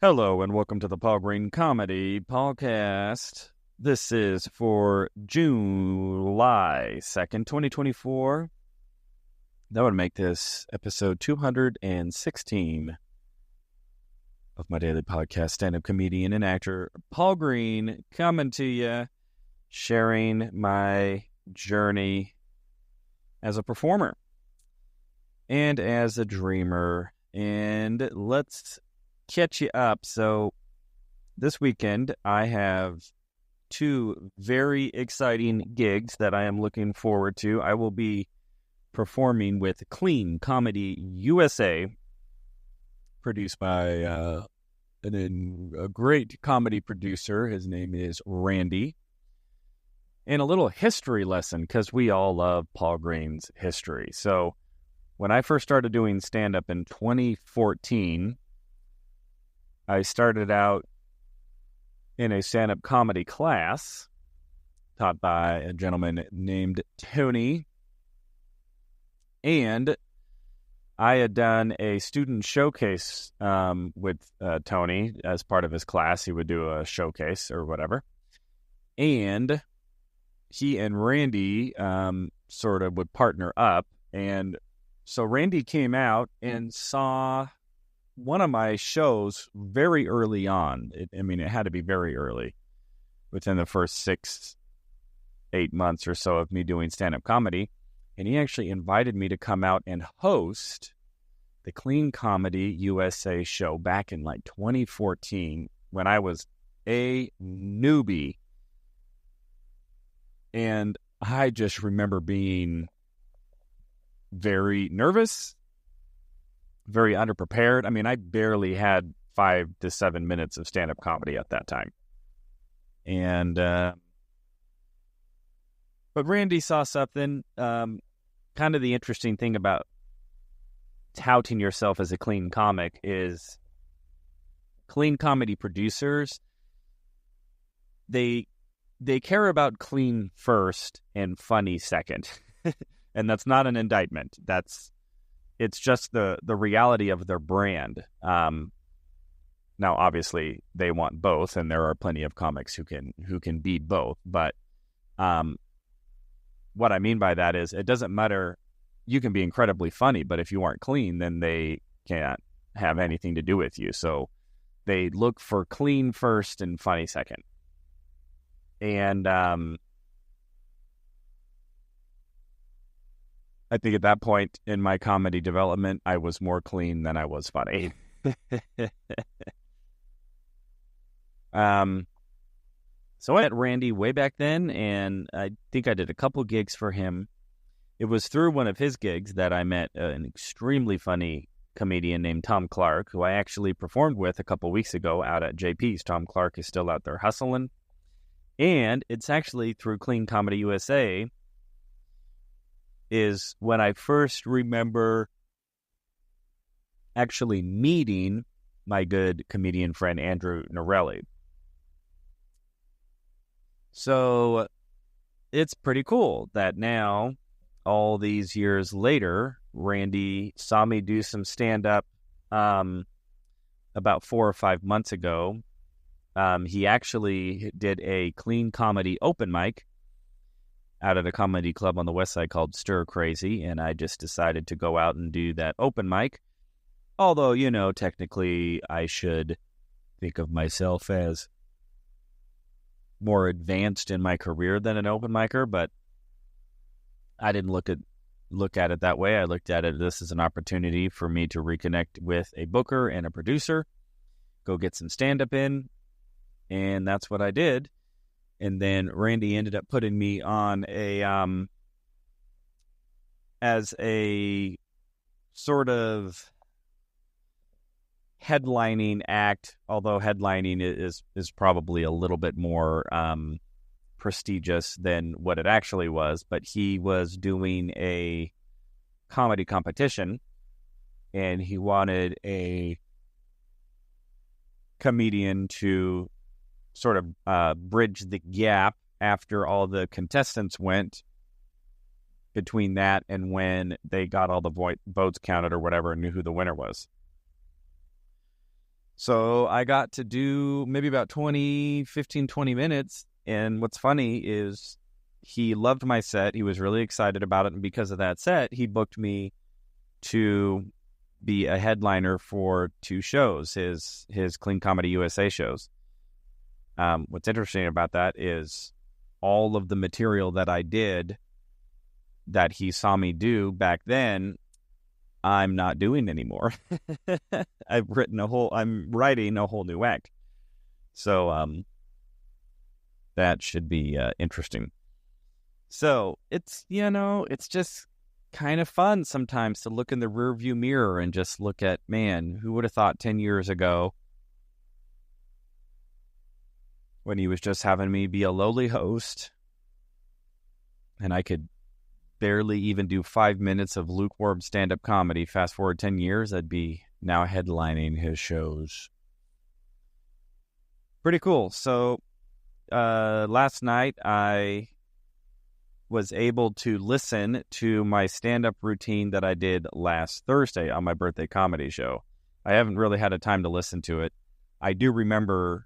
Hello and welcome to the Paul Green Comedy PaulCast. This is for July 2nd, 2024. That would make this episode 216 of my daily podcast. Stand-up comedian and actor Paul Green coming to you, sharing my journey as a performer and as a dreamer. And let's catch you up. So this weekend I have two very exciting gigs that I am looking forward to. I will be performing with Clean Comedy USA, produced by a great comedy producer. His name is Randy. And a little history lesson, because we all love Paul Green's history. So when I first started doing stand-up in 2014, I started out in a stand-up comedy class taught by a gentleman named Tony. And I had done a student showcase with Tony as part of his class. He would do a showcase or whatever. And he and Randy sort of would partner up. And so Randy came out and saw one of my shows very early on. It had to be very early, within the first 6-8 months or so of me doing stand-up comedy. And he actually invited me to come out and host the Clean Comedy USA show back in 2014 when I was a newbie. And I just remember being very nervous, very underprepared. I barely had 5 to 7 minutes of stand-up comedy at that time. And, but Randy saw something. Kind of the interesting thing about touting yourself as a clean comic is clean comedy producers, they care about clean first and funny second. And that's not an indictment. It's just the reality of their brand. Now, obviously, they want both, and there are plenty of comics who can be both. But what I mean by that is, it doesn't matter. You can be incredibly funny, but if you aren't clean, then they can't have anything to do with you. So they look for clean first and funny second. And I think at that point in my comedy development, I was more clean than I was funny. So I met Randy way back then, and I think I did a couple gigs for him. It was through one of his gigs that I met an extremely funny comedian named Tom Clark, who I actually performed with a couple weeks ago out at JP's. Tom Clark is still out there hustling. And it's actually through Clean Comedy USA is when I first remember actually meeting my good comedian friend Andrew Norelli. So it's pretty cool that now, all these years later, Randy saw me do some stand-up about 4 or 5 months ago. He actually did a clean comedy open mic out at a comedy club on the west side called Stir Crazy, and I just decided to go out and do that open mic. Although, technically I should think of myself as more advanced in my career than an open micer, but I didn't look at it that way. I looked at it, this is an opportunity for me to reconnect with a booker and a producer, go get some stand-up in, and that's what I did. And then Randy ended up putting me on as a sort of headlining act, although headlining is probably a little bit more prestigious than what it actually was. But he was doing a comedy competition, and he wanted a comedian to sort of bridge the gap after all the contestants went between that and when they got all the votes counted or whatever and knew who the winner was. So I got to do maybe about 20 minutes. And what's funny is he loved my set. He was really excited about it. And because of that set, he booked me to be a headliner for 2 shows, his Clean Comedy USA shows. What's interesting about that is all of the material that I did that he saw me do back then, I'm not doing anymore. I'm writing a whole new act. So that should be interesting. So it's just kind of fun sometimes to look in the rearview mirror and just look at, man, who would have thought 10 years ago when he was just having me be a lowly host and I could barely even do 5 minutes of lukewarm stand-up comedy. Fast forward 10 years, I'd be now headlining his shows. Pretty cool. So last night I was able to listen to my stand-up routine that I did last Thursday on my birthday comedy show. I haven't really had a time to listen to it. I do remember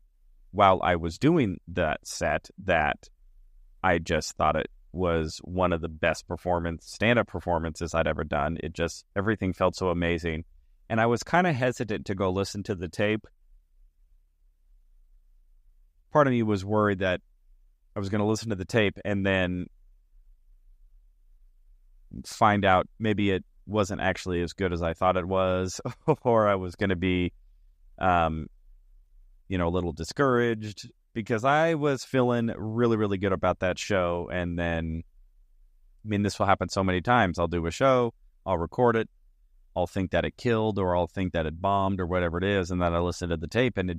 while I was doing that set that I just thought it was one of the best stand-up performances I'd ever done. Everything felt so amazing. And I was kind of hesitant to go listen to the tape. Part of me was worried that I was going to listen to the tape and then find out maybe it wasn't actually as good as I thought it was, or I was going to be, a little discouraged, because I was feeling really, really good about that show. And then, this will happen so many times. I'll do a show, I'll record it, I'll think that it killed, or I'll think that it bombed, or whatever it is, and then I listen to the tape and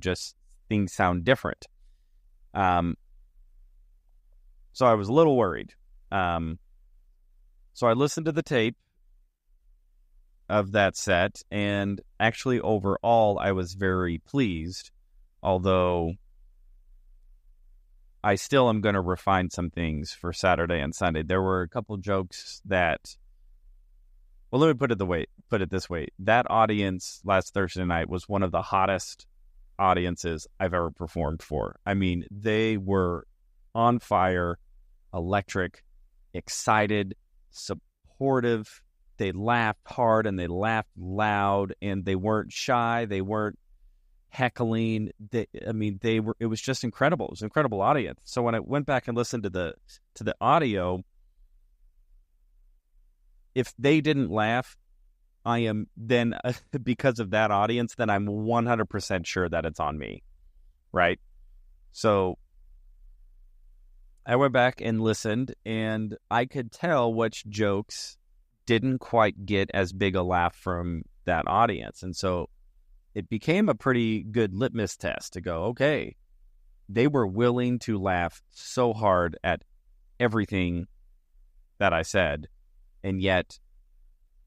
things sound different. So I was a little worried. So I listened to the tape of that set, and actually overall I was very pleased, although I still am going to refine some things for Saturday and Sunday. There were a couple jokes that, well, let me put it this way. That audience last Thursday night was one of the hottest audiences I've ever performed for. They were on fire, electric, excited, supportive. They laughed hard and they laughed loud, and they weren't shy. They weren't heckling. It was just incredible. It was an incredible audience. So when I went back and listened to the audio, if they didn't laugh, I am then because of that audience, then I'm 100% sure that it's on me, right? So I went back and listened, and I could tell which jokes didn't quite get as big a laugh from that audience. And so it became a pretty good litmus test to go, okay, they were willing to laugh so hard at everything that I said, and yet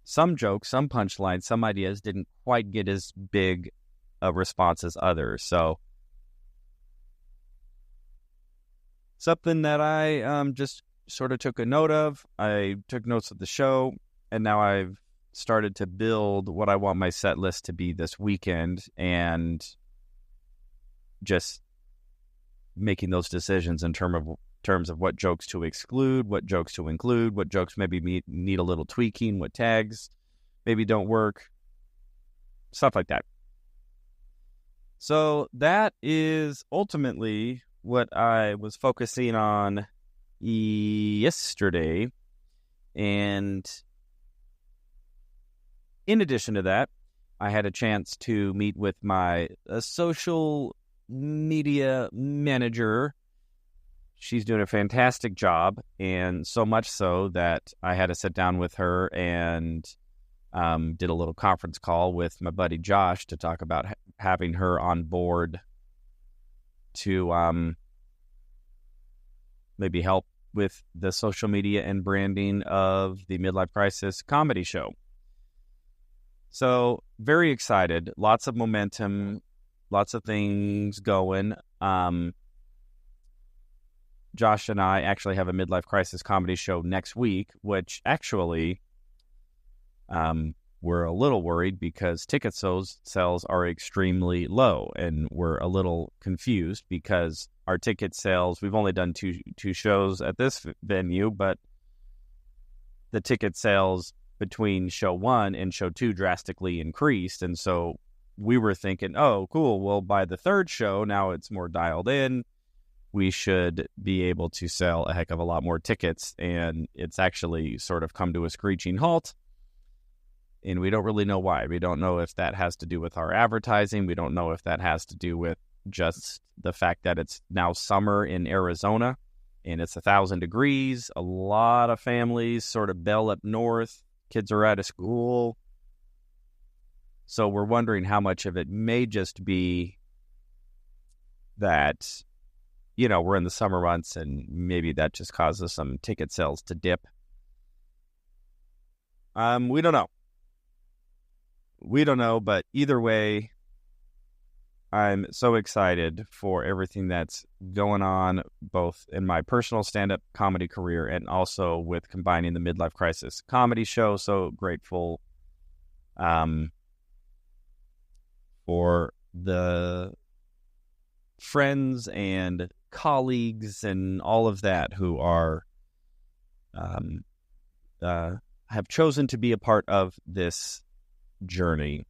some jokes, some punchlines, some ideas didn't quite get as big a response as others. So something that I just sort of took a note of. I took notes of the show, and now I've started to build what I want my set list to be this weekend, and just making those decisions in terms of what jokes to exclude, what jokes to include, what jokes maybe need a little tweaking, what tags maybe don't work, stuff like that. So that is ultimately what I was focusing on yesterday. And in addition to that, I had a chance to meet with my social media manager. She's doing a fantastic job, and so much so that I had to sit down with her and did a little conference call with my buddy Josh to talk about having her on board to maybe help with the social media and branding of the Midlife Crisis comedy show. So very excited, lots of momentum, lots of things going. Josh and I actually have a Midlife Crisis comedy show next week, which actually we're a little worried because ticket sales are extremely low, and we're a little confused because our ticket sales, we've only done two shows at this venue, but the ticket sales between show 1 and show 2 drastically increased. And so we were thinking, oh, cool, well, by the third show, now it's more dialed in. We should be able to sell a heck of a lot more tickets. And it's actually sort of come to a screeching halt. And we don't really know why. We don't know if that has to do with our advertising. We don't know if that has to do with just the fact that it's now summer in Arizona and it's 1,000 degrees. A lot of families sort of bail up north. Kids are out of school. So we're wondering how much of it may just be that, we're in the summer months and maybe that just causes some ticket sales to dip. We don't know. We don't know, but either way, I'm so excited for everything that's going on, both in my personal stand-up comedy career and also with combining the Midlife Crisis comedy show. So grateful for the friends and colleagues and all of that who are have chosen to be a part of this journey.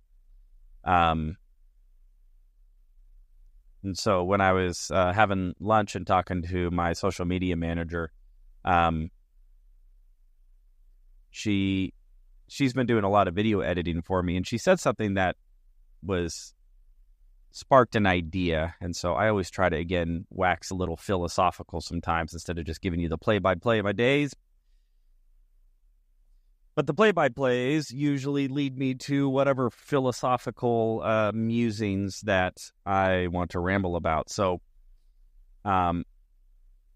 And so when I was having lunch and talking to my social media manager, she's been doing a lot of video editing for me, and she said something that sparked an idea. And so I always try to, again, wax a little philosophical sometimes instead of just giving you the play-by-play of my days. But the play-by-plays usually lead me to whatever philosophical musings that I want to ramble about. So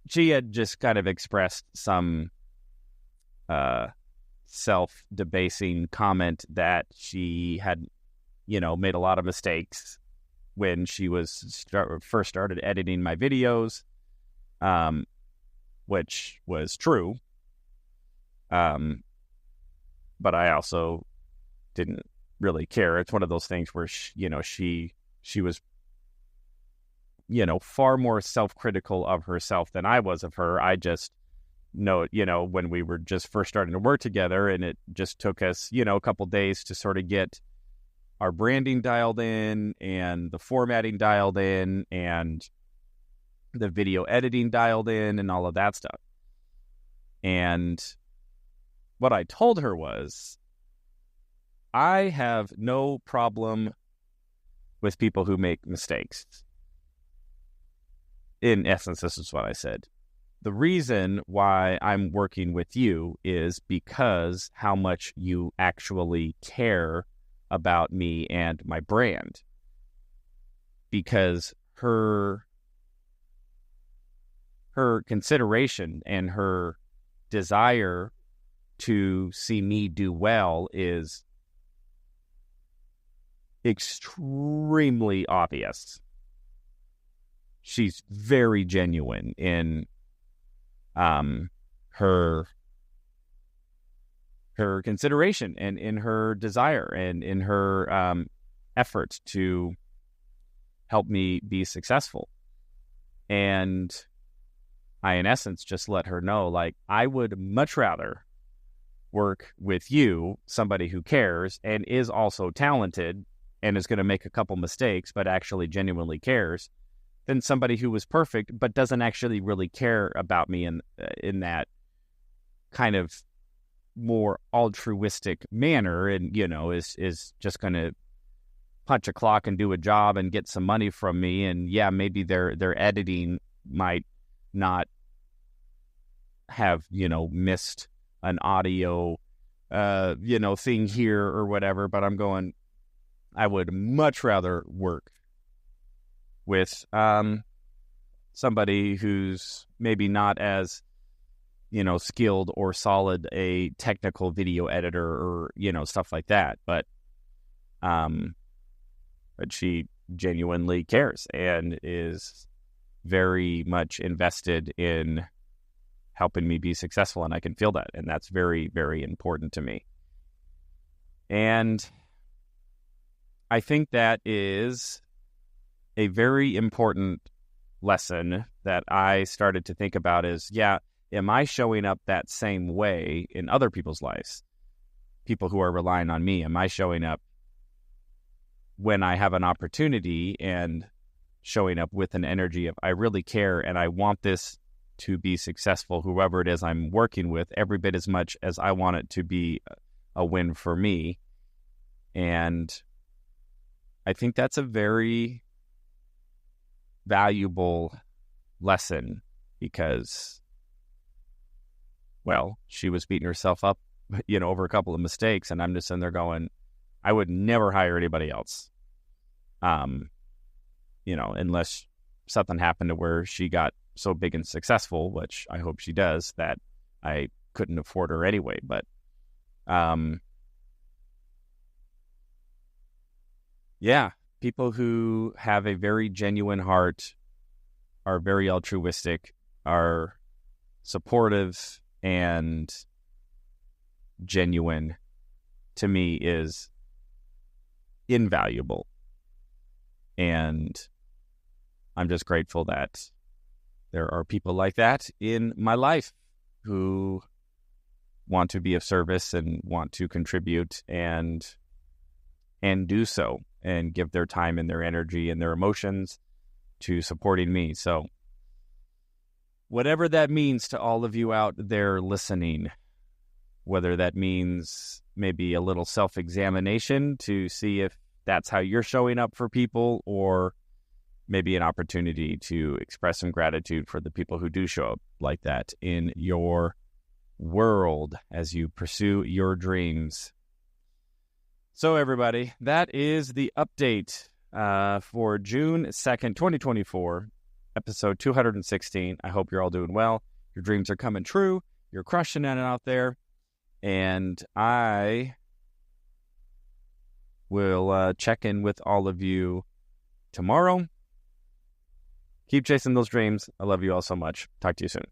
she had just kind of expressed some self-debasing comment that she had, made a lot of mistakes when she was first started editing my videos, which was true. But I also didn't really care. It's one of those things where, she was, far more self-critical of herself than I was of her. I just know, when we were just first starting to work together, and it just took us, a couple days to sort of get our branding dialed in and the formatting dialed in and the video editing dialed in and all of that stuff. And what I told her was, I have no problem with people who make mistakes. In essence, this is what I said. The reason why I'm working with you is because how much you actually care about me and my brand. Because her consideration and her desire to see me do well is extremely obvious. She's very genuine in her consideration and in her desire and in her effort to help me be successful. And I, in essence, just let her know, like, I would much rather work with you, somebody who cares and is also talented and is going to make a couple mistakes but actually genuinely cares, than somebody who was perfect but doesn't actually really care about me in that kind of more altruistic manner, and is just going to punch a clock and do a job and get some money from me. And yeah, maybe their editing might not have missed an audio thing here or whatever, but I would much rather work with somebody who's maybe not as skilled or solid a technical video editor or stuff like that, but she genuinely cares and is very much invested in helping me be successful, and I can feel that, and that's very, very important to me. And I think that is a very important lesson that I started to think about is, am I showing up that same way in other people's lives? People who are relying on me, am I showing up when I have an opportunity and showing up with an energy of I really care and I want this to be successful, whoever it is I'm working with, every bit as much as I want it to be a win for me. And I think that's a very valuable lesson because, well, she was beating herself up, over a couple of mistakes, and I'm just sitting there going, I would never hire anybody else. Unless something happened to where she got so big and successful, which I hope she does, that I couldn't afford her anyway. But, people who have a very genuine heart, are very altruistic, are supportive and genuine, to me, is invaluable. And I'm just grateful that there are people like that in my life who want to be of service and want to contribute and do so and give their time and their energy and their emotions to supporting me. So whatever that means to all of you out there listening, whether that means maybe a little self-examination to see if that's how you're showing up for people, or maybe an opportunity to express some gratitude for the people who do show up like that in your world as you pursue your dreams. So everybody, that is the update for June 2nd, 2024, episode 216. I hope you're all doing well. Your dreams are coming true. You're crushing it out there. And I will check in with all of you tomorrow. Keep chasing those dreams. I love you all so much. Talk to you soon.